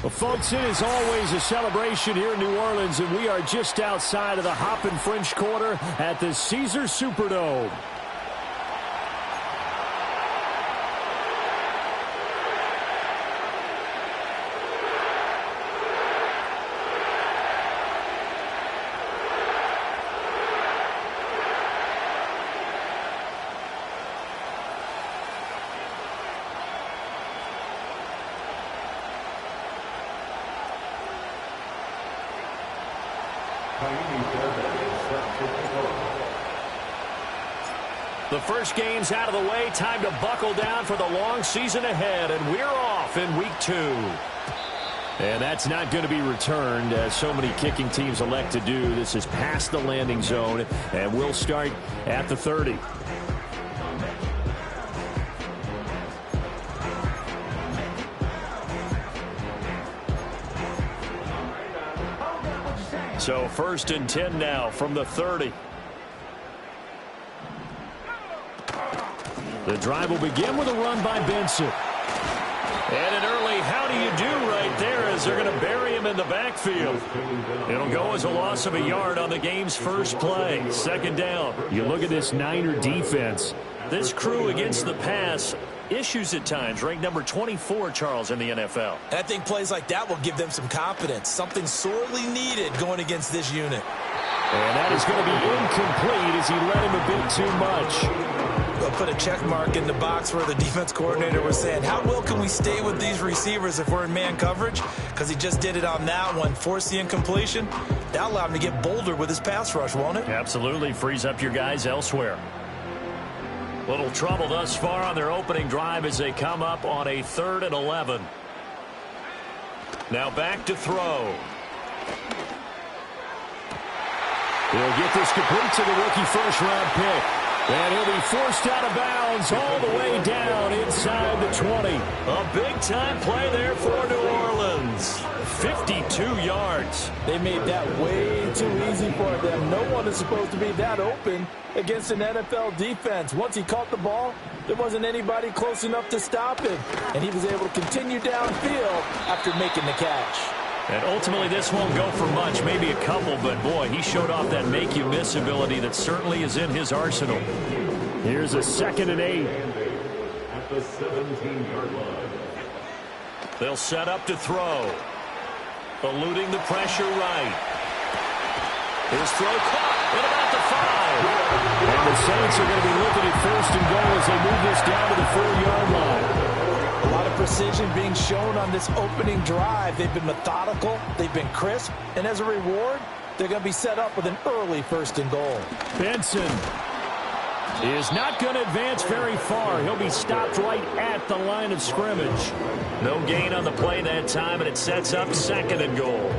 Well, folks, it is always a celebration here in New Orleans, and we are just outside of the Hoppin' French Quarter at the Caesars Superdome. The first game's out of the way. Time to buckle down for the long season ahead, and we're off in week 2. And that's not going to be returned, as so many kicking teams elect to do. This is past the landing zone, and we'll start at the 30. So 1st and 10 now from the 30. The drive will begin with a run by Benson. And an early how do you do right there as they're going to bury him in the backfield. It'll go as a loss of a yard on the game's first play. 2nd down. You look at this Niner defense. This crew against the pass, issues at times, ranked number 24, Charles, in the NFL. And I think plays like that will give them some confidence, something sorely needed going against this unit. And that is going to be incomplete as he led him a bit too much. They'll put a check mark in the box where the defense coordinator was saying, how well can we stay with these receivers if we're in man coverage? Because he just did it on that one, forced the incompletion. That'll allow him to get bolder with his pass rush, won't it? Absolutely. Frees up your guys elsewhere. Little trouble thus far on their opening drive as they come up on a 3rd and 11. Now back to throw. He'll get this complete to the rookie first-round pick. And he'll be forced out of bounds all the way down inside the 20. A big-time play there for New Orleans. 52 yards. They made that way too easy for them. No one is supposed to be that open against an NFL defense. Once he caught the ball, there wasn't anybody close enough to stop him. And he was able to continue downfield after making the catch. And ultimately, this won't go for much, maybe a couple, but boy, he showed off that make-you-miss ability that certainly is in his arsenal. Here's a 2nd and 8. At the 17-yard line. They'll set up to throw. Eluding the pressure right. His throw caught at about the 5. And the Saints are going to be looking at 1st and goal as they move this down to the 4-yard line. A lot of precision being shown on this opening drive. They've been methodical, they've been crisp, and as a reward, they're going to be set up with an early 1st and goal. Benson is not going to advance very far. He'll be stopped right at the line of scrimmage. No gain on the play that time, and it sets up 2nd and goal.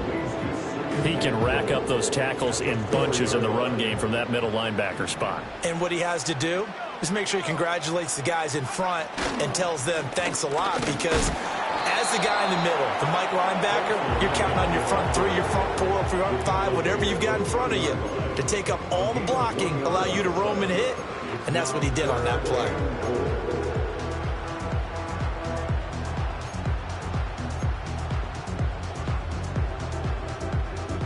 He can rack up those tackles in bunches in the run game from that middle linebacker spot. And what he has to do is make sure he congratulates the guys in front and tells them thanks a lot, because as the guy in the middle, the Mike linebacker, you're counting on your front 3, your front 4, your front 5, whatever you've got in front of you to take up all the blocking, allow you to roam and hit, and that's what he did on that play.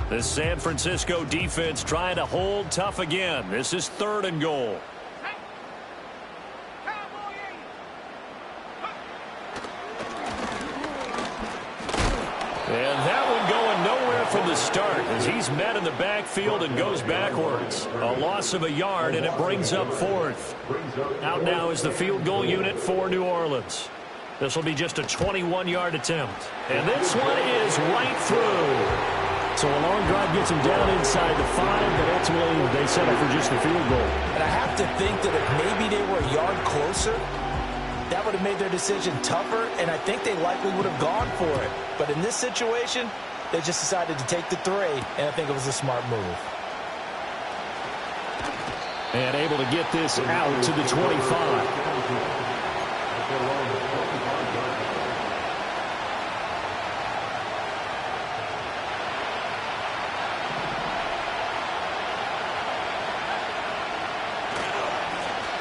The San Francisco defense trying to hold tough again. This is 3rd and goal. And that one going nowhere from the start as he's met in the backfield and goes backwards. A loss of a yard, and it brings up 4th. Out now is the field goal unit for New Orleans. This will be just a 21-yard attempt. And this one is right through. So a long drive gets him down inside the 5, but ultimately they settle for just the field goal. And I have to think that if maybe they were a yard closer, that would have made their decision tougher, and I think they likely would have gone for it. But in this situation, they just decided to take the 3, and I think it was a smart move. And able to get this out to the 25.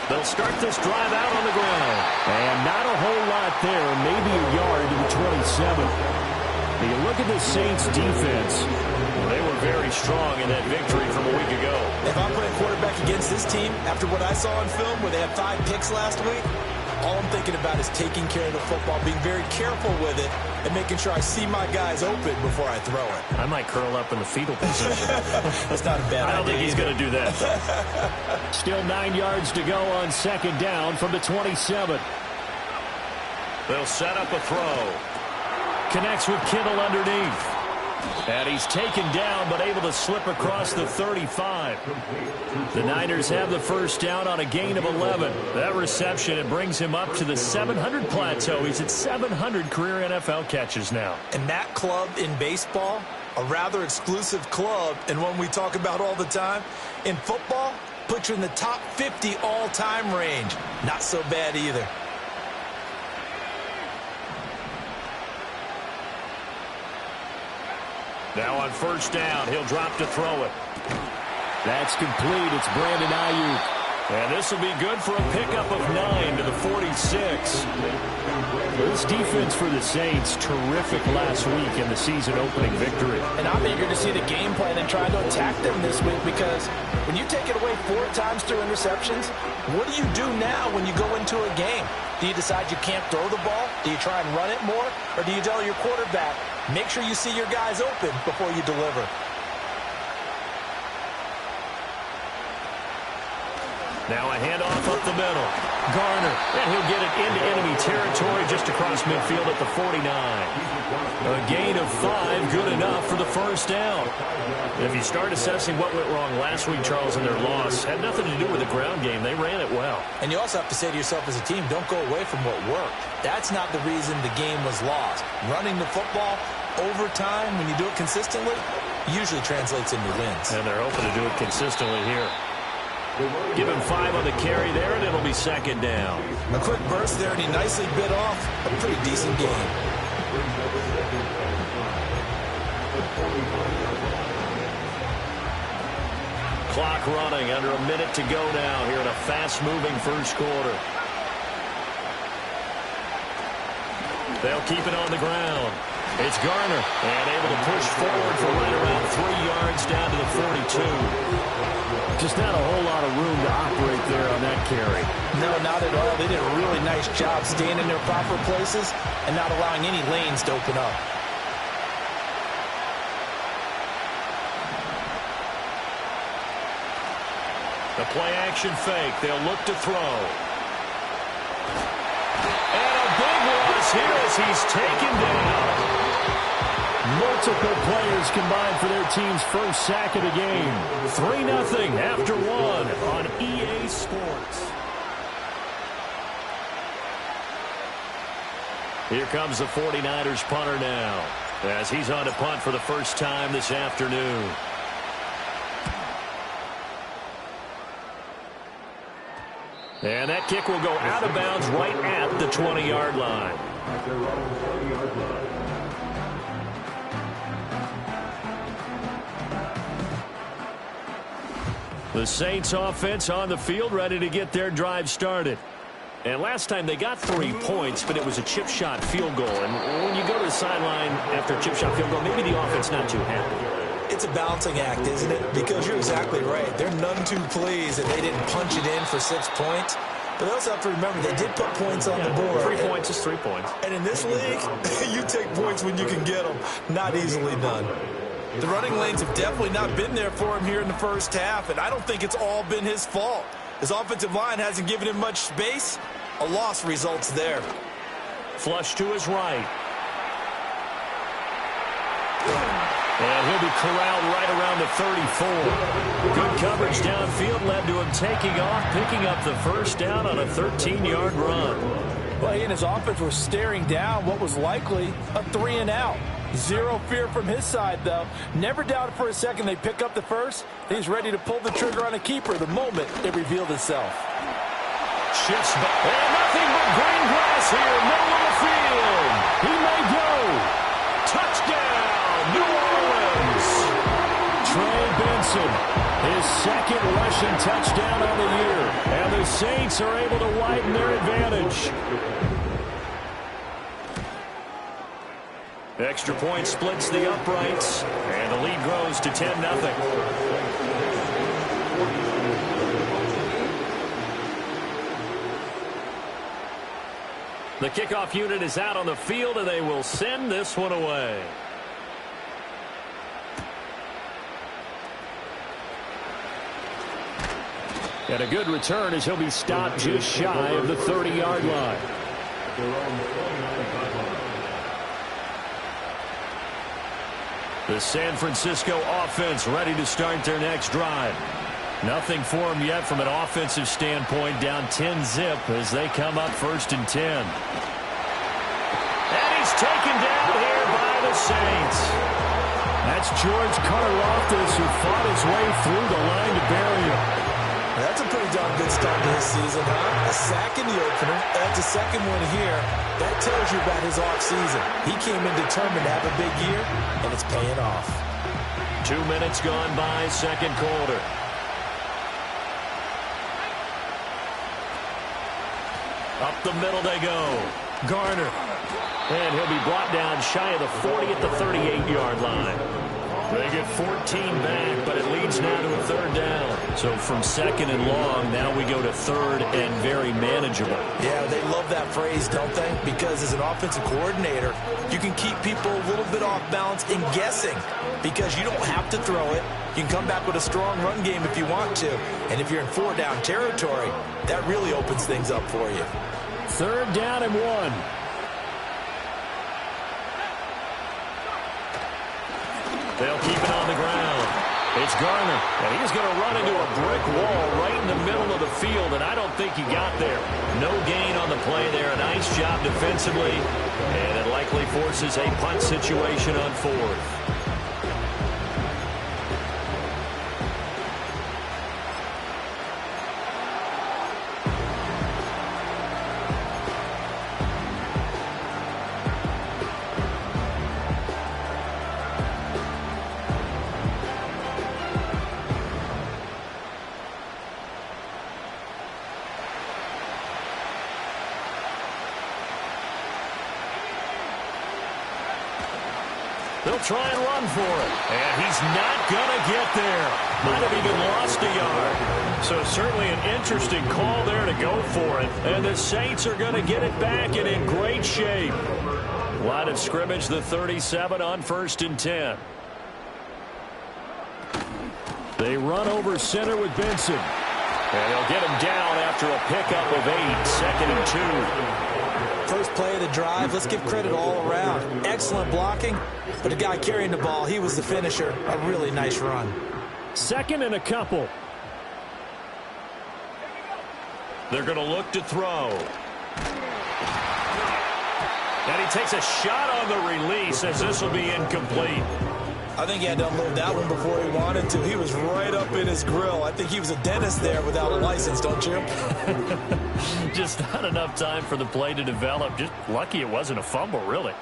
They'll start this drive out on the ground. And not a whole lot there, maybe a yard to the 27. You look at the Saints defense. They were very strong in that victory from a week ago. If I'm playing quarterback against this team, after what I saw on film where they had 5 picks last week, all I'm thinking about is taking care of the football, being very careful with it, and making sure I see my guys open before I throw it. I might curl up in the fetal position. That's not a bad idea. I don't think he's going to do that. Still 9 yards to go on second down from the 27. They'll set up a throw. Connects with Kittle underneath. And he's taken down, but able to slip across the 35. The Niners have the first down on a gain of 11. That reception, it brings him up to the 700 plateau. He's at 700 career NFL catches now. And that club in baseball, a rather exclusive club, and one we talk about all the time. In football, puts you in the top 50 all-time range. Not so bad either. Now on first down, he'll drop to throw it. That's complete. It's Brandon Ayuk. And this will be good for a pickup of 9 to the 46. This defense for the Saints, terrific last week in the season-opening victory. And I'm eager to see the game plan and try to attack them this week, because when you take it away 4 times through interceptions, what do you do now when you go into a game? Do you decide you can't throw the ball? Do you try and run it more? Or do you tell your quarterback, make sure you see your guys open before you deliver? Now a handoff up the middle. Garner, and he'll get it into enemy territory just across midfield at the 49. A gain of 5, good enough for the first down. If you start assessing what went wrong last week, Charles, in their loss, had nothing to do with the ground game. They ran it well. And you also have to say to yourself as a team, don't go away from what worked. That's not the reason the game was lost. Running the football over time, when you do it consistently, usually translates into wins. And they're hoping to do it consistently here. Give him 5 on the carry there, and it'll be second down. A quick burst there, and he nicely bit off a pretty decent game. Clock running, under a minute to go now here in a fast-moving first quarter. They'll keep it on the ground. It's Garner, and able to push forward for right around 3 yards down to the 42. Just not a whole lot of room to operate there on that carry. No, not at all. They did a really nice job staying in their proper places and not allowing any lanes to open up. The play-action fake. They'll look to throw. And a big loss here as he's taken down. Multiple players combined for their team's first sack of the game. 3-0 after 1 on EA Sports. Here comes the 49ers punter now, as he's on to punt for the first time this afternoon. And that kick will go out of bounds right at the 20-yard line. The Saints offense on the field, ready to get their drive started. And last time they got 3 points, but it was a chip shot field goal. And when you go to the sideline after a chip shot field goal, maybe the offense not too happy. It's a balancing act, isn't it? Because you're exactly right. They're none too pleased that they didn't punch it in for 6 points. But they also have to remember they did put points on the board. 3 points is 3 points. And in this league, you take points when you can get them. Not easily done. The running lanes have definitely not been there for him here in the first half, and I don't think it's all been his fault. His offensive line hasn't given him much space. A loss results there. Flush to his right. And he'll be corralled right around the 34. Good coverage downfield led to him taking off, picking up the first down on a 13-yard run. Well, he and his offense were staring down what was likely a 3-and-out. Zero fear from his side, though. Never doubted for a second they pick up the first. He's ready to pull the trigger on a keeper the moment it revealed itself. Shifts back. And nothing but green grass here. Middle of the field. He may go. Touchdown, New Orleans. Trey Benson, his second rushing touchdown on the year. And the Saints are able to widen their advantage. Extra point splits the uprights, and the lead grows to 10-0. The kickoff unit is out on the field, and they will send this one away. And a good return as he'll be stopped just shy of the 30-yard line. The San Francisco offense ready to start their next drive. Nothing for them yet from an offensive standpoint, down 10-0 as they come up 1st and 10. And he's taken down here by the Saints. That's George Karlaftis, who fought his way through the line to bury him. That's a pretty darn good start to his season, huh? A sack in the opener, adds a second one here. That tells you about his offseason. He came in determined to have a big year, and it's paying off. 2 minutes gone by, second quarter. Up the middle they go. Garner. And he'll be brought down shy of the 40 at the 38-yard line. They get 14 back, but it leads now to a 3rd down. So from 2nd and long, now we go to 3rd and very manageable. Yeah, they love that phrase, don't they? Because as an offensive coordinator, you can keep people a little bit off balance and guessing because you don't have to throw it. You can come back with a strong run game if you want to. And if you're in 4-down territory, that really opens things up for you. 3rd down and 1. They'll keep it on the ground. It's Garner, and he's going to run into a brick wall right in the middle of the field, and I don't think he got there. No gain on the play there. A nice job defensively, and it likely forces a punt situation on 4th. They'll try and run for it. And he's not going to get there. Might have even lost a yard. So certainly an interesting call there to go for it. And the Saints are going to get it back and in great shape. Line of scrimmage, the 37 on 1st and 10. They run over center with Benson. And they'll get him down after a pickup of 8. 2nd and 2. First play of the drive, let's give credit all around. Excellent blocking, but the guy carrying the ball, he was the finisher. A really nice run. 2nd and a couple. They're going to look to throw. And he takes a shot on the release as this will be incomplete. I think he had to unload that one before he wanted to. He was right up in his grill. I think he was a dentist there without a license, don't you? Just not enough time for the play to develop. Just lucky it wasn't a fumble, really.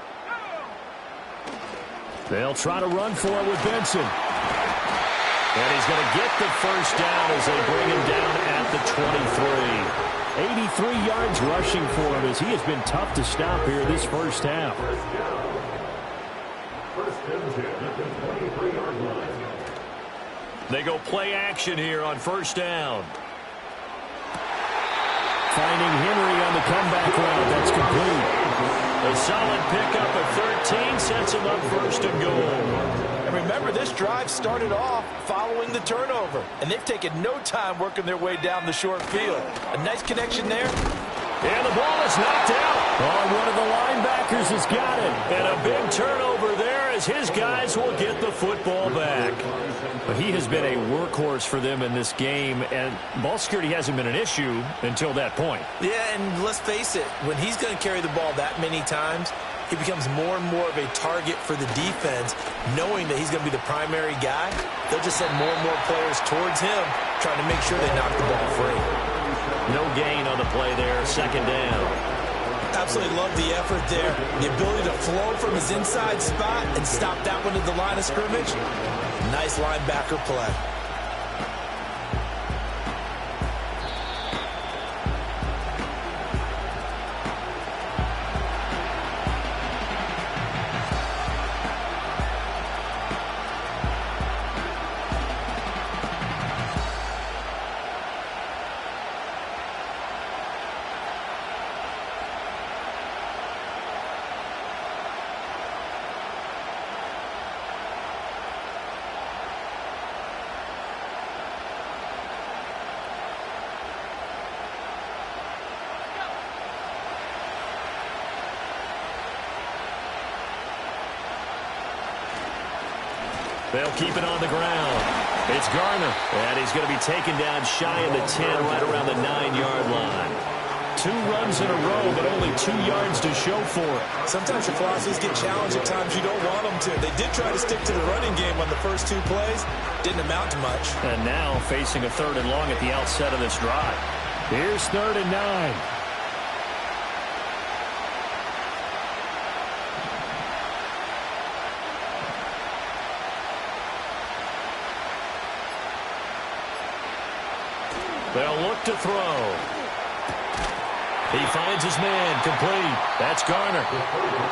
They'll try to run for it with Benson. And he's going to get the 1st down as they bring him down at the 23. 83 yards rushing for him as he has been tough to stop here this first half. They go play action here on 1st down. Finding Henry on the comeback route. That's complete. A solid pickup of 13 sets him up 1st and goal. And remember, this drive started off following the turnover, and they've taken no time working their way down the short field. A nice connection there. And the ball is knocked out. Oh, one of the linebackers has got it. And a big turnover there as his guys will get the football back. But he has been a workhorse for them in this game, and ball security hasn't been an issue until that point. Yeah, and let's face it, when he's going to carry the ball that many times, he becomes more and more of a target for the defense, knowing that he's going to be the primary guy. They'll just send more and more players towards him, trying to make sure they knock the ball free. No gain on the play there, 2nd down. Absolutely love the effort there. The ability to flow from his inside spot and stop that one at the line of scrimmage. Nice linebacker play. They'll keep it on the ground. It's Garner, and he's going to be taken down shy of the 10, right around the 9-yard line. 2 runs in a row, but only 2 yards to show for it. Sometimes your philosophies get challenged at times you don't want them to. They did try to stick to the running game on the first 2 plays. Didn't amount to much. And now facing a 3rd and long at the outset of this drive. Here's 3rd and 9. They'll look to throw. He finds his man, complete. That's Garner.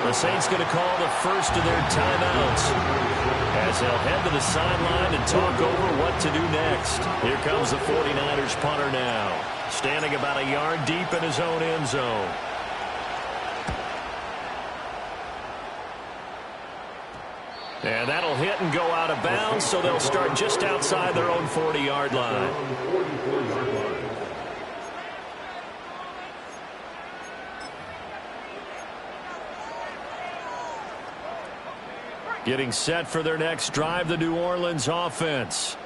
The Saints going to call the first of their timeouts as they'll head to the sideline and talk over what to do next. Here comes the 49ers punter now, standing about a yard deep in his own end zone. And that'll hit and go out of bounds, so they'll start just outside their own 40-yard line. Getting set for their next drive, the New Orleans offense.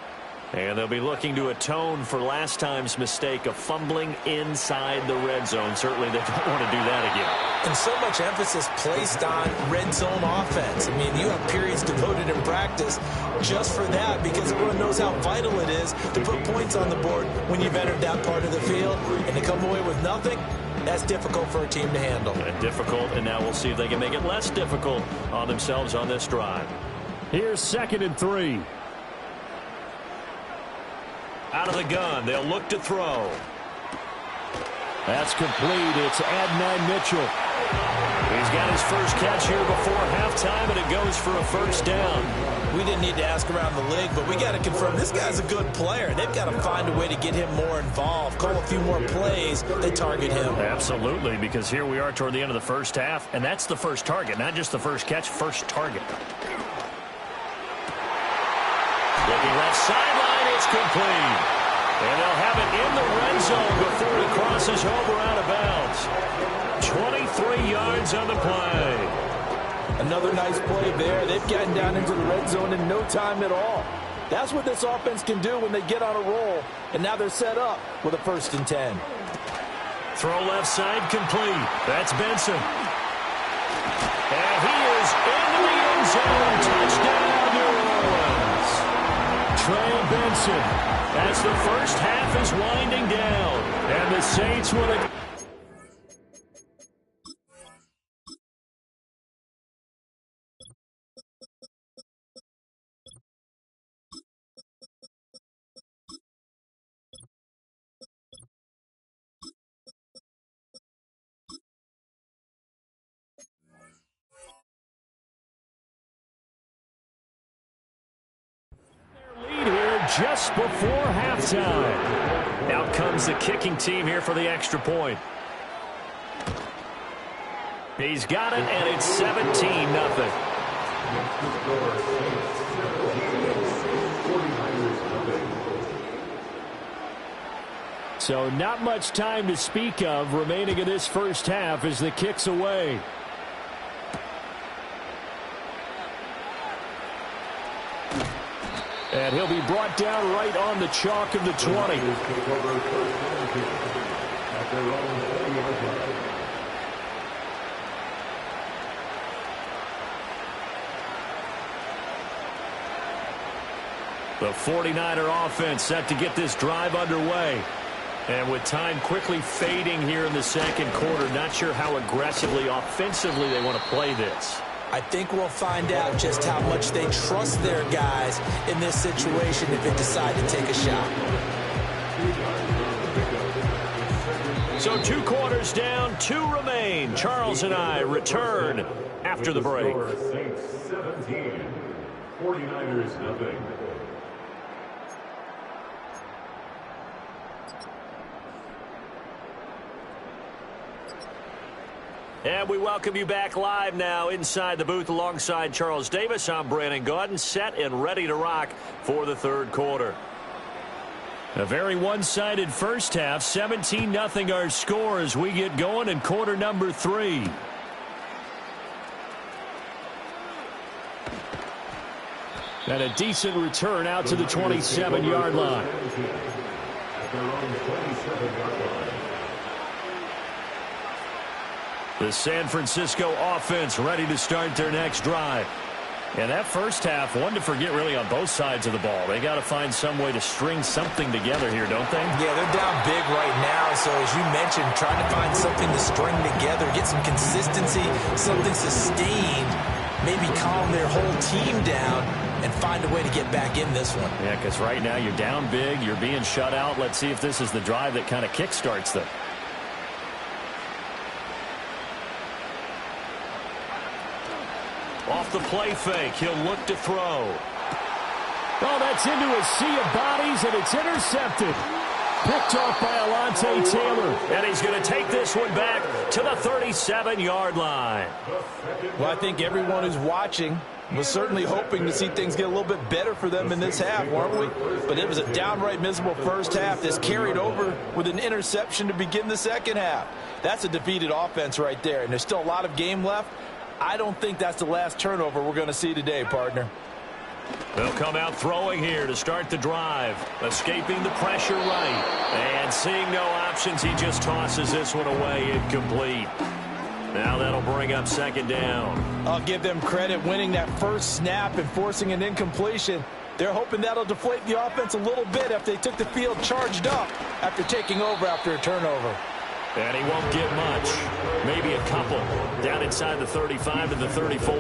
And they'll be looking to atone for last time's mistake of fumbling inside the red zone. Certainly they don't want to do that again. And so much emphasis placed on red zone offense. I mean, you have periods devoted in practice just for that because everyone knows how vital it is to put points on the board when you've entered that part of the field. And to come away with nothing, that's difficult for a team to handle. And difficult, and now we'll see if they can make it less difficult on themselves on this drive. Here's 2nd and 3. Out of the gun, they'll look to throw. That's complete. It's Adonai Mitchell. He's got his first catch here before halftime, and it goes for a first down. We didn't need to ask around the league, but we got to confirm this guy's a good player. They've got to find a way to get him more involved, call a few more plays. They target him. Absolutely, because here we are toward the end of the first half, and that's the first target, not just the first catch, first target. Looking left sideline, it's complete. And they'll have it in the red zone before he crosses over out of bounds. 23 yards on the play. Another nice play there. They've gotten down into the red zone in no time at all. That's what this offense can do when they get on a roll. And now they're set up with a 1st and 10. Throw left side complete. That's Benson. And he is into the end zone. Touchdown, New Orleans. Trey Benson, as the first half is winding down. And the Saints will... just before halftime. Out comes the kicking team here for the extra point. He's got it, and it's 17-0. So not much time to speak of remaining in this first half as the kick's away. And he'll be brought down right on the chalk of the 20. The 49er offense set to get this drive underway. And with time quickly fading here in the second quarter, not sure how aggressively, offensively they want to play this. I think we'll find out just how much they trust their guys in this situation if they decide to take a shot. So 2 quarters down, 2 remain. Charles and I return after the break. Saints 17, 49ers nothing. And we welcome you back live now inside the booth alongside Charles Davis. I'm Brandon Gaudin, set and ready to rock for the third quarter. A very one-sided first half, 17-0 our score as we get going in quarter number 3. And a decent return out to the 27-yard line. At their own 27-yard line. The San Francisco offense ready to start their next drive. And that first half, one to forget really on both sides of the ball. They got to find some way to string something together here, don't they? Yeah, they're down big right now. So as you mentioned, trying to find something to string together, get some consistency, something sustained, maybe calm their whole team down and find a way to get back in this one. Yeah, because right now you're down big, you're being shut out. Let's see if this is the drive that kind of kickstarts them. Off the play fake, he'll look to throw. Oh, that's into a sea of bodies, and it's intercepted. Picked off by Alontae Taylor. And he's going to take this one back to the 37-yard line. Well, I think everyone who's watching was certainly hoping to see things get a little bit better for them in this half, weren't we? But it was a downright miserable first half that's carried over with an interception to begin the second half. That's a defeated offense right there, and there's still a lot of game left. I don't think that's the last turnover we're going to see today, partner. They'll come out throwing here to start the drive. Escaping the pressure right. And seeing no options, he just tosses this one away incomplete. Now that'll bring up second down. I'll give them credit winning that first snap and forcing an incompletion. They're hoping that'll deflate the offense a little bit after they took the field charged up after taking over after a turnover. And he won't get much. Maybe a couple. Down inside the 35 to the 34.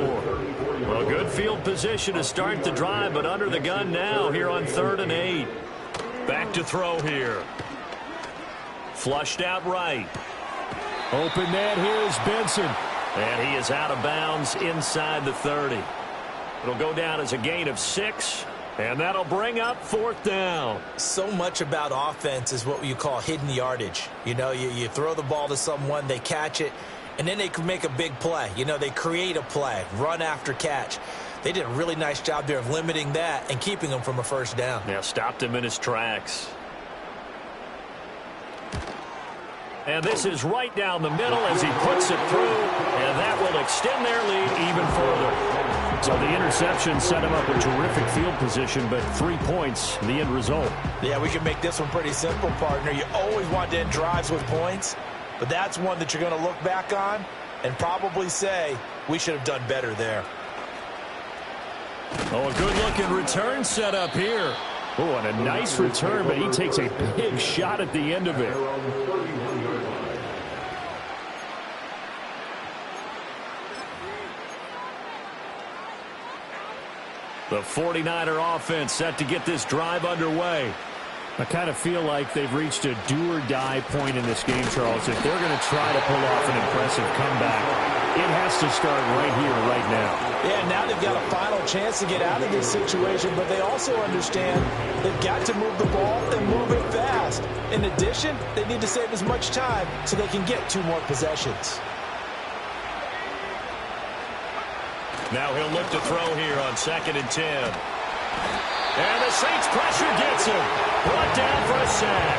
Well, good field position to start the drive, but under the gun now here on 3rd and 8. Back to throw here. Flushed out right. Open man here is Benson. And he is out of bounds inside the 30. It'll go down as a gain of 6. And that'll bring up 4th down. So much about offense is what you call hidden yardage. You know, you throw the ball to someone, they catch it, and then they can make a big play. You know, they create a play, run after catch. They did a really nice job there of limiting that and keeping him from a first down. Yeah, stopped him in his tracks. And this is right down the middle as he puts it through, and that will extend their lead even further. So the interception set him up with terrific field position, but 3 points, the end result. Yeah, we can make this one pretty simple, partner. You always want to end drives with points, but that's one that you're going to look back on and probably say, we should have done better there. Oh, a good-looking return set up here. Oh, and a nice return, but he takes a big shot at the end of it. The 49er offense set to get this drive underway. I kind of feel like they've reached a do-or-die point in this game, Charles. If they're going to try to pull off an impressive comeback, it has to start right here, right now. Yeah, now they've got a final chance to get out of this situation, but they also understand they've got to move the ball and move it fast. In addition, they need to save as much time so they can get 2 more possessions. Now he'll look to throw here on 2nd and 10. And the Saints pressure gets him. Brought down for a sack.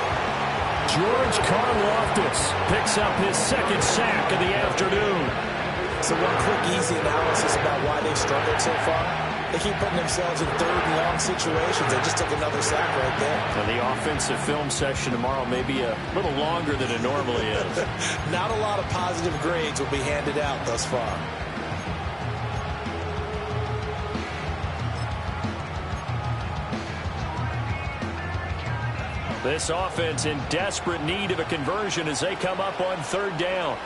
George Karlaftis picks up his 2nd sack of the afternoon. So one quick, easy analysis about why they've struggled so far. They keep putting themselves in 3rd and long situations. They just took another sack right there. And the offensive film session tomorrow may be a little longer than it normally is. Not a lot of positive grades will be handed out thus far. This offense in desperate need of a conversion as they come up on 3rd down.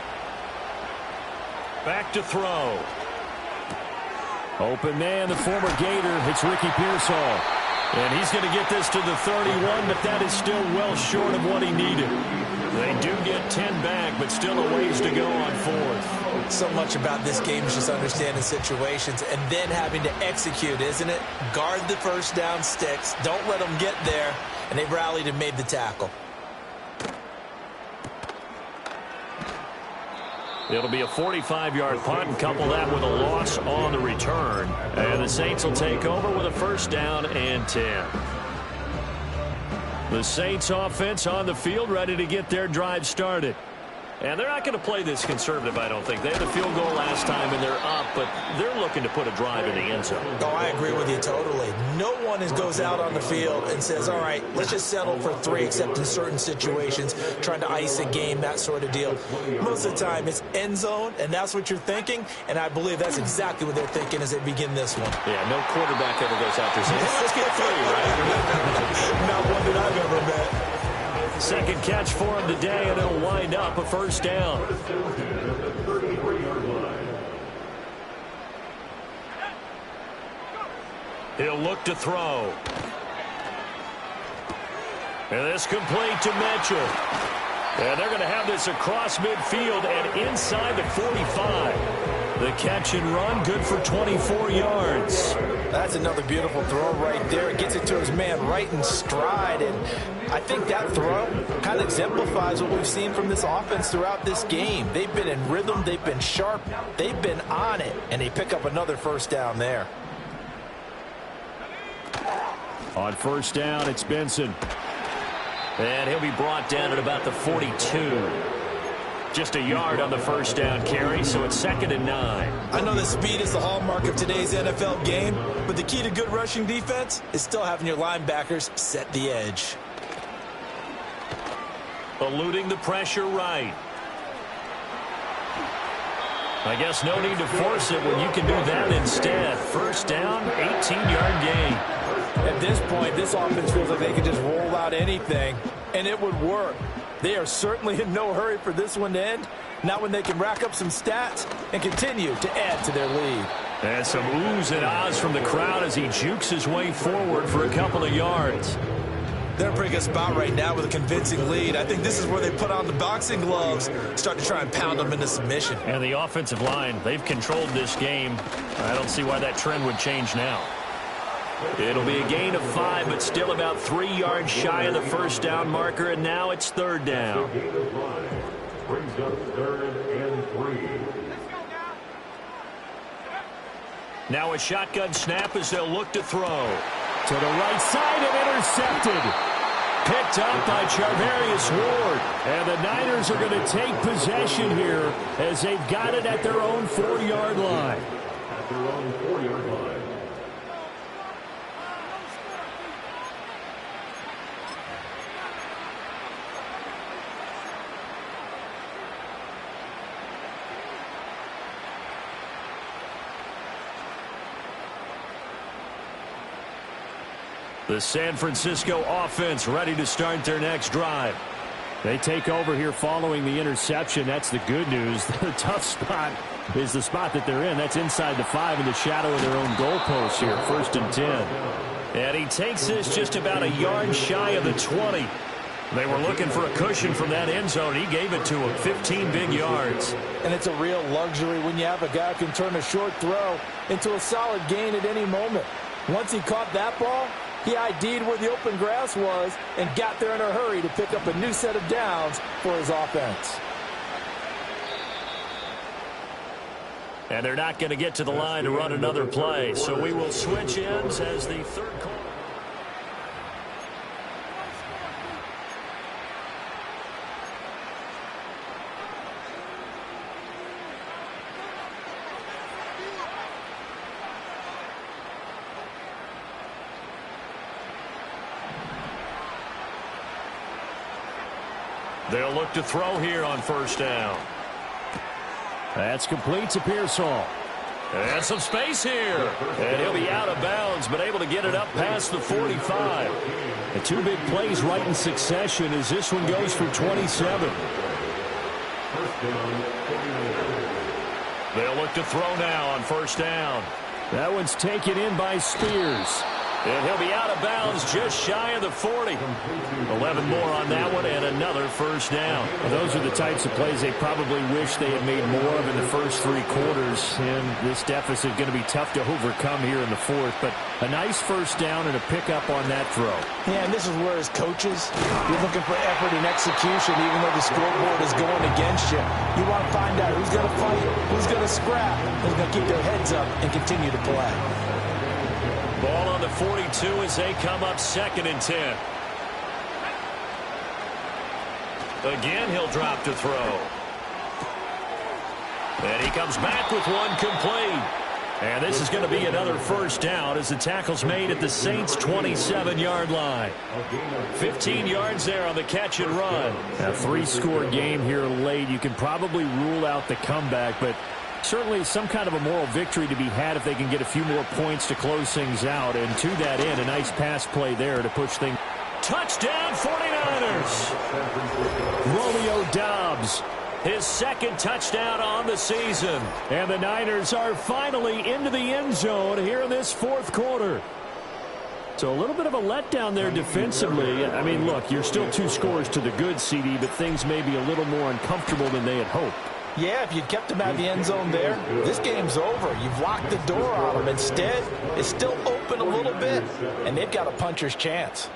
Back to throw. Open man, the former Gator. It's Ricky Pearsall. And he's going to get this to the 31, but that is still well short of what he needed. They do get 10 back, but still a ways to go on 4th. So much about this game is just understanding situations and then having to execute, isn't it? Guard the first down sticks. Don't let them get there. And they rallied and made the tackle. It'll be a 45-yard punt and couple that with a loss on the return. And the Saints will take over with a 1st down and 10. The Saints offense on the field ready to get their drive started. And they're not going to play this conservative, I don't think. They had the field goal last time, and they're up, but they're looking to put a drive in the end zone. Oh, I agree with you totally. No one goes out on the field and says, all right, let's just settle for 3, except in certain situations, trying to ice a game, that sort of deal. Most of the time, it's end zone, and that's what you're thinking, and I believe that's exactly what they're thinking as they begin this one. Yeah, no quarterback ever goes out there saying, hey, let's get 3, right? Not one that I've ever met. Second catch for him today, and it'll wind up a first down. He'll look to throw. And this complete to Mitchell. And they're going to have this across midfield and inside the 45. The catch and run, good for 24 yards. That's another beautiful throw right there. It gets it to his man right in stride, and I think that throw kind of exemplifies what we've seen from this offense throughout this game. They've been in rhythm, they've been sharp, they've been on it, and they pick up another first down there. On first down, it's Benson. And he'll be brought down at about the 42. Just a yard on the first down carry, so it's 2nd and 9. I know that speed is the hallmark of today's NFL game, but the key to good rushing defense is still having your linebackers set the edge. Eluding the pressure right. I guess no need to force it when you can do that instead. First down, 18-yard gain. At this point, this offense feels like they could just roll out anything, and it would work. They are certainly in no hurry for this one to end. Not when they can rack up some stats and continue to add to their lead. And some oohs and ahs from the crowd as he jukes his way forward for a couple of yards. They're in a pretty good spot right now with a convincing lead. I think this is where they put on the boxing gloves, start to try and pound them into submission. And the offensive line, they've controlled this game. I don't see why that trend would change now. It'll be a gain of 5, but still about 3 yards shy of the first down marker, and now it's 3rd down. Brings up 3rd and 3. Now a shotgun snap as they'll look to throw. To the right side and intercepted. Picked up by Charvarius Ward. And the Niners are going to take possession here as they've got it at their own 4-yard line. At their own 4-yard line. The San Francisco offense ready to start their next drive. They take over here following the interception. That's the good news. The tough spot is the spot that they're in. That's inside the 5 in the shadow of their own goalpost here. 1st and 10. And he takes this just about a yard shy of the 20. They were looking for a cushion from that end zone. He gave it to him. 15 big yards. And it's a real luxury when you have a guy who can turn a short throw into a solid gain at any moment. Once he caught that ball, he ID'd where the open grass was and got there in a hurry to pick up a new set of downs for his offense. And they're not going to get to the line to run another play, so we will switch ends as the third quarter. They'll look to throw here on first down. That's complete to Pearsall. And some space here. And he'll be out of bounds, but able to get it up past the 45. The 2 big plays right in succession as this one goes for 27. They'll look to throw now on first down. That one's taken in by Spears. And he'll be out of bounds just shy of the 40. 11 more on that one and another first down. Well, those are the types of plays they probably wish they had made more of in the first 3 quarters. And this deficit going to be tough to overcome here in the 4th. But a nice first down and a pickup on that throw. Yeah, and this is where as coaches, you're looking for effort and execution even though the scoreboard is going against you. You want to find out who's going to fight, who's going to scrap, who's going to keep their heads up and continue to play. Ball on the 42 as they come up 2nd and 10. Again, he'll drop to throw. And he comes back with one complete. And this is going to be another first down as the tackle's made at the Saints' 27-yard line. 15 yards there on the catch and run. A 3-score game here late. You can probably rule out the comeback, but certainly some kind of a moral victory to be had if they can get a few more points to close things out. And to that end, a nice pass play there to push things. Touchdown 49ers. Romeo Doubs. His second touchdown on the season. And the Niners are finally into the end zone here in this fourth quarter. So a little bit of a letdown there defensively. I mean, look, you're still 2 scores to the good, CD, but things may be a little more uncomfortable than they had hoped. Yeah, if you'd kept him out of the end zone there, this game's over. You've locked the door on him. Instead, it's still open a little bit, and they've got a puncher's chance.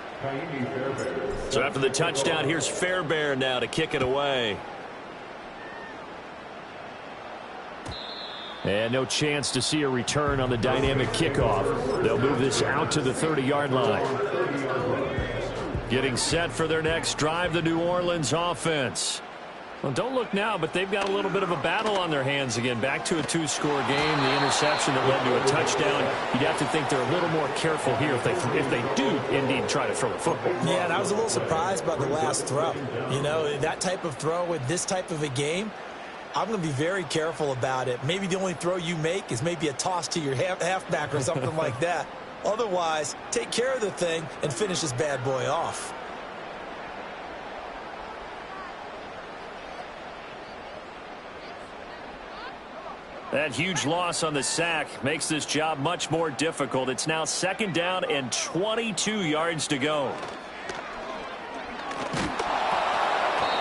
So after the touchdown, here's Fairbairn now to kick it away. And no chance to see a return on the dynamic kickoff. They'll move this out to the 30-yard line. Getting set for their next drive, the New Orleans offense. Well, don't look now, but they've got a little bit of a battle on their hands again. Back to a 2-score game. The interception that led to a touchdown. You'd have to think they're a little more careful here if they do indeed try to throw the football. Yeah, and I was a little surprised by the last throw. You know, that type of throw with this type of a game, I'm going to be very careful about it. Maybe the only throw you make is maybe a toss to your halfback or something like that. Otherwise, take care of the thing and finish this bad boy off. That huge loss on the sack makes this job much more difficult. It's now 2nd down and 22 yards to go.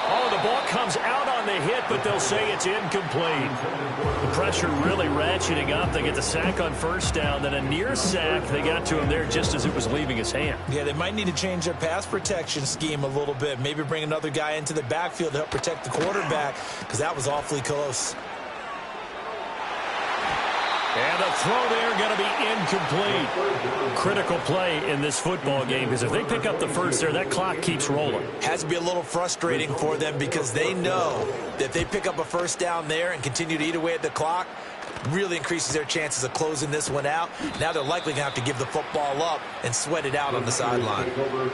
Oh, the ball comes out on the hit, but they'll say it's incomplete. The pressure really ratcheting up. They get the sack on 1st down, then a near sack. They got to him there just as it was leaving his hand. Yeah, they might need to change their pass protection scheme a little bit. Maybe bring another guy into the backfield to help protect the quarterback, because that was awfully close. And the throw there going to be incomplete. Critical play in this football game, because if they pick up the first there, that clock keeps rolling. Has to be a little frustrating for them because they know that if they pick up a 1st down there and continue to eat away at the clock, really increases their chances of closing this one out. Now they're likely going to have to give the football up and sweat it out on the sideline.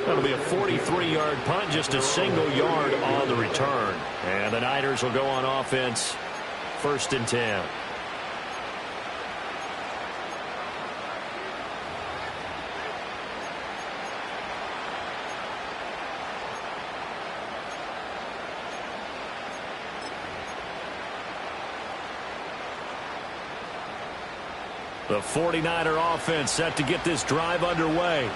That'll be a 43-yard punt, just a single yard on the return. And the Niners will go on offense, 1st and 10. The 49er offense set to get this drive underway.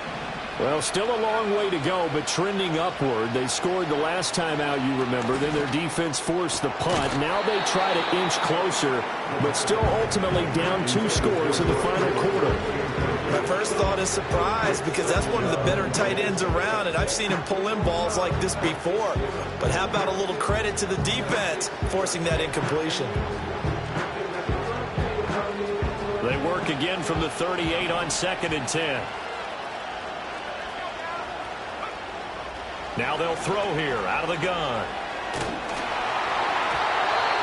Well, still a long way to go, but trending upward. They scored the last time out, you remember. Then their defense forced the punt. Now they try to inch closer, but still ultimately down 2 scores in the final quarter. My first thought is surprise, because that's one of the better tight ends around, and I've seen him pull in balls like this before. But how about a little credit to the defense forcing that incompletion? They work again from the 38 on 2nd and 10. Now they'll throw here out of the gun.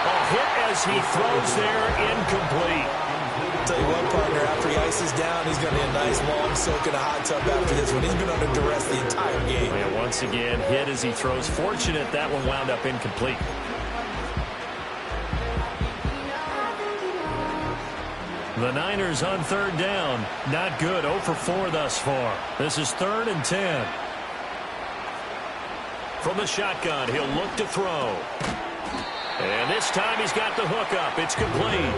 A hit as he throws there, incomplete. I'll tell you what, partner, after he ices down, he's going to be a nice long soak in a hot tub after this one. He's been under duress the entire game. And once again, hit as he throws. Fortunate that one wound up incomplete. The Niners on 3rd down. Not good. 0 for 4 thus far. This is 3rd and 10. From the shotgun, he'll look to throw. And this time he's got the hook up. It's complete.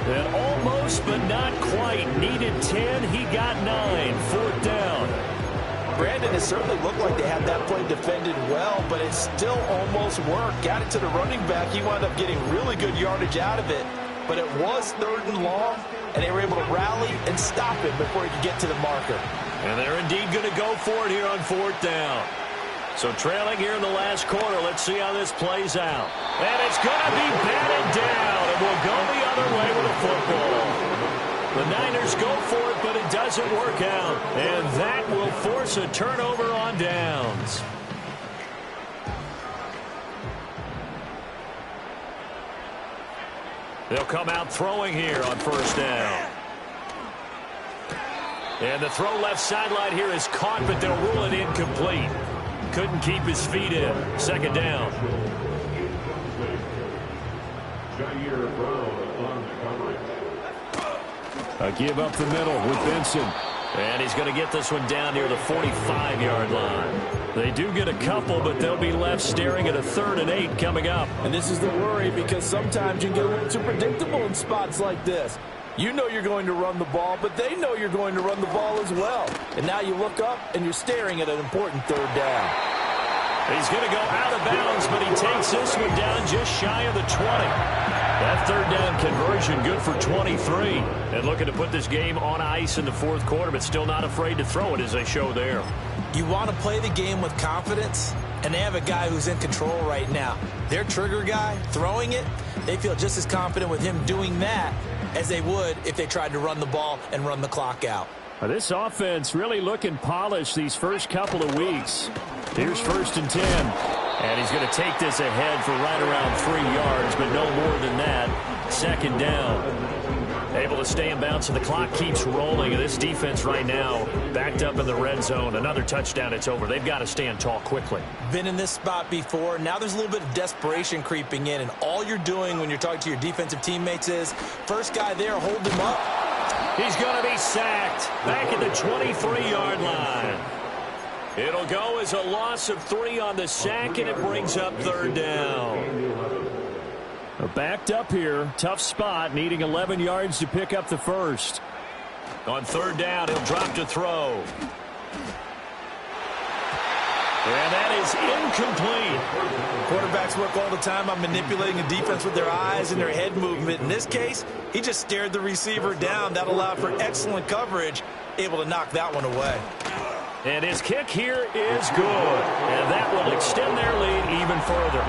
And almost, but not quite. Needed 10. He got 9. 4th down. Brandon, it certainly looked like they had that play defended well, but it still almost worked. Got it to the running back. He wound up getting really good yardage out of it. But it was 3rd and long, and they were able to rally and stop him before he could get to the marker. And they're indeed going to go for it here on 4th down. So trailing here in the last quarter, let's see how this plays out. And it's going to be batted down, and we'll go the other way with the football. The Niners go for it, but it doesn't work out. And that will force a turnover on downs. They'll come out throwing here on first down. And the throw left sideline here is caught, but they'll rule it incomplete. Couldn't keep his feet in. Second down. A give up the middle with Benson. And he's going to get this one down near the 45-yard line. They do get a couple, but they'll be left staring at a 3rd and 8 coming up. And this is the worry, because sometimes you can get a little too predictable in spots like this. You know you're going to run the ball, but they know you're going to run the ball as well. And now you look up, and you're staring at an important 3rd down. He's going to go out of bounds, but he takes this one down just shy of the 20. That 3rd down conversion good for 23. And looking to put this game on ice in the 4th quarter, but still not afraid to throw it as they show there. You want to play the game with confidence, and they have a guy who's in control right now. Their trigger guy, throwing it, they feel just as confident with him doing that as they would if they tried to run the ball and run the clock out. This offense really looking polished these first couple of weeks. Here's 1st and 10. And he's going to take this ahead for right around 3 yards, but no more than that. Second down. Able to stay in bounds, so the clock keeps rolling. And this defense right now backed up in the red zone. Another touchdown, it's over. They've got to stand tall quickly. Been in this spot before. Now there's a little bit of desperation creeping in, and all you're doing when you're talking to your defensive teammates is, first guy there, hold him up. He's going to be sacked back at the 23-yard line. It'll go as a loss of 3 on the sack, and it brings up 3rd down. They're backed up here. Tough spot, needing 11 yards to pick up the first. On 3rd down, he'll drop to throw. And that is incomplete. Quarterbacks work all the time on manipulating a defense with their eyes and their head movement. In this case, he just stared the receiver down. That allowed for excellent coverage, able to knock that one away. And his kick here is good. And that will extend their lead even further.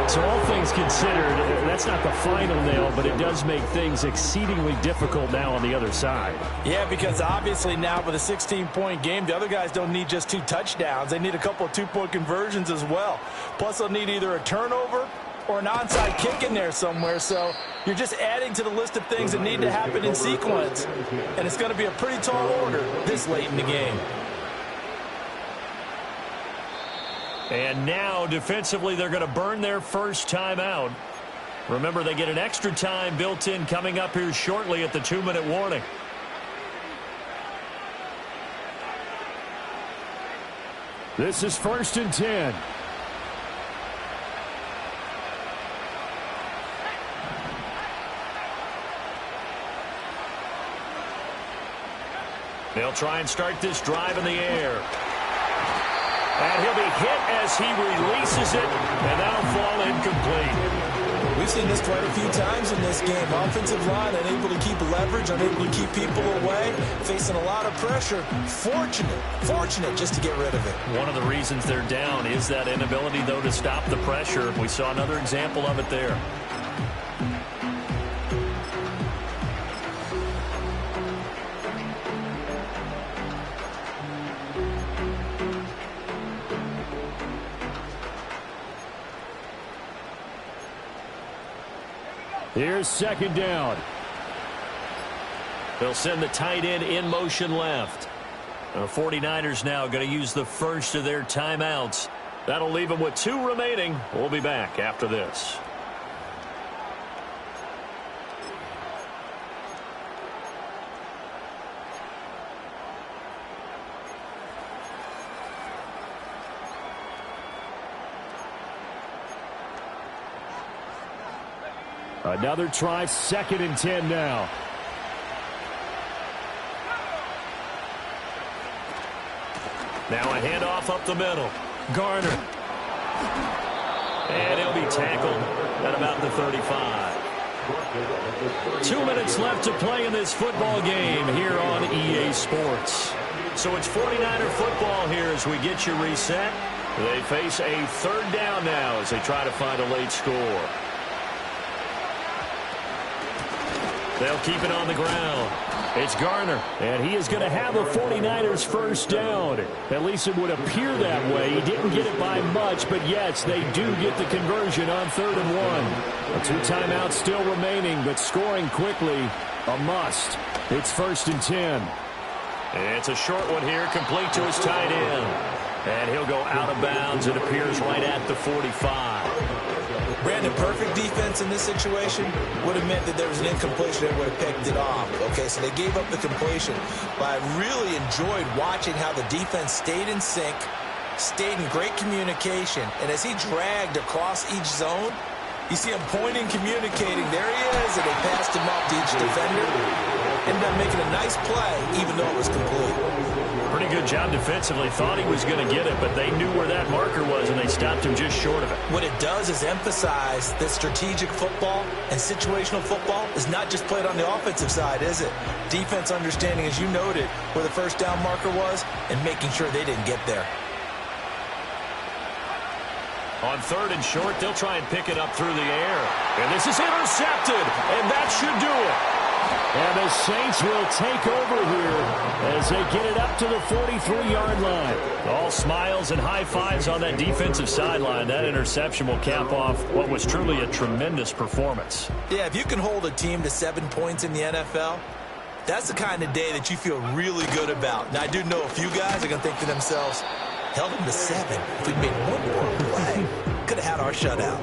So all things considered, that's not the final nail, but it does make things exceedingly difficult now on the other side. Yeah, because obviously now with a 16-point game, the other guys don't need just 2 touchdowns. They need a couple of 2-point conversions as well. Plus, they'll need either a turnover or an onside kick in there somewhere. So you're just adding to the list of things that need to happen in sequence. And it's going to be a pretty tall order this late in the game. And now, defensively, they're going to burn their first timeout. Remember, they get an extra time built in coming up here shortly at the 2-minute warning. This is 1st and 10. They'll try and start this drive in the air. And he'll be hit as he releases it, and that'll fall incomplete. We've seen this quite a few times in this game. Offensive line unable to keep leverage, unable to keep people away, facing a lot of pressure. Fortunate just to get rid of it. One of the reasons they're down is that inability, though, to stop the pressure. We saw another example of it there. Here's 2nd down. They'll send the tight end in motion left. The 49ers now going to use the first of their timeouts. That'll leave them with 2 remaining. We'll be back after this. Another try, 2nd and 10 now. Now a handoff up the middle. Garner. And he'll be tackled at about the 35. 2 minutes left to play in this football game here on EA Sports. So it's 49er football here as we get you reset. They face a 3rd down now as they try to find a late score. They'll keep it on the ground. It's Garner, and he is going to have a 49ers first down. At least it would appear that way. He didn't get it by much, but yes, they do get the conversion on 3rd and 1. A 2 timeouts still remaining, but scoring quickly, a must. It's 1st and 10. It's a short one here, complete to his tight end. And he'll go out of bounds. It appears right at the 45. Brandon, perfect defense in this situation would have meant that there was an incompletion and would have picked it off. Okay, so they gave up the completion. But I really enjoyed watching how the defense stayed in sync, stayed in great communication. And as he dragged across each zone, you see him pointing, communicating. There he is, and they passed him off to each defender. Ended up making a nice play, even though it was complete. Pretty good job defensively. Thought he was going to get it, but they knew where that marker was, and they stopped him just short of it. What it does is emphasize that strategic football and situational football is not just played on the offensive side, is it? Defense understanding, as you noted, where the first down marker was and making sure they didn't get there. On 3rd and short, they'll try and pick it up through the air. And this is intercepted, and that should do it. And the Saints will take over here as they get it up to the 43-yard line. All smiles and high fives on that defensive sideline. That interception will cap off what was truly a tremendous performance. Yeah, if you can hold a team to 7 points in the NFL, that's the kind of day that you feel really good about. Now, I do know a few guys are going to think to themselves, held them to 7. If we made one more play, could have had our shutout.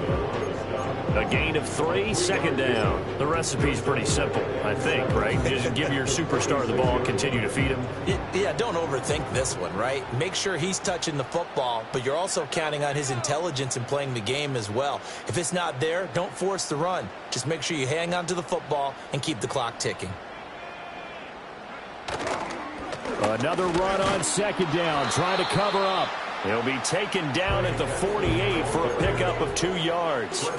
A gain of 3, 2nd down. The recipe's pretty simple, I think, right? Just give your superstar the ball, continue to feed him. Yeah, don't overthink this one, right? Make sure he's touching the football, but you're also counting on his intelligence in playing the game as well. If it's not there, don't force the run. Just make sure you hang on to the football and keep the clock ticking. Another run on 2nd down, trying to cover up. He'll be taken down at the 48 for a pickup of 2 yards.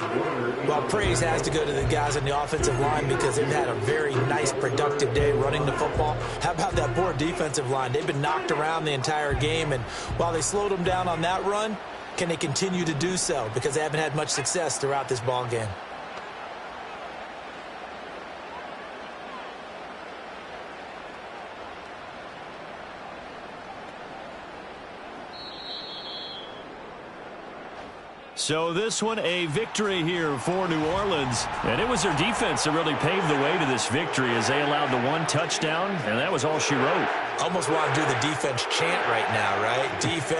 Well, praise has to go to the guys on the offensive line because they've had a very nice, productive day running the football. How about that poor defensive line? They've been knocked around the entire game, and while they slowed them down on that run, can they continue to do so? Because they haven't had much success throughout this ball game. So this one, a victory here for New Orleans. And it was their defense that really paved the way to this victory as they allowed the 1 touchdown, and that was all she wrote. Almost want to do the defense chant right now, right? Defense.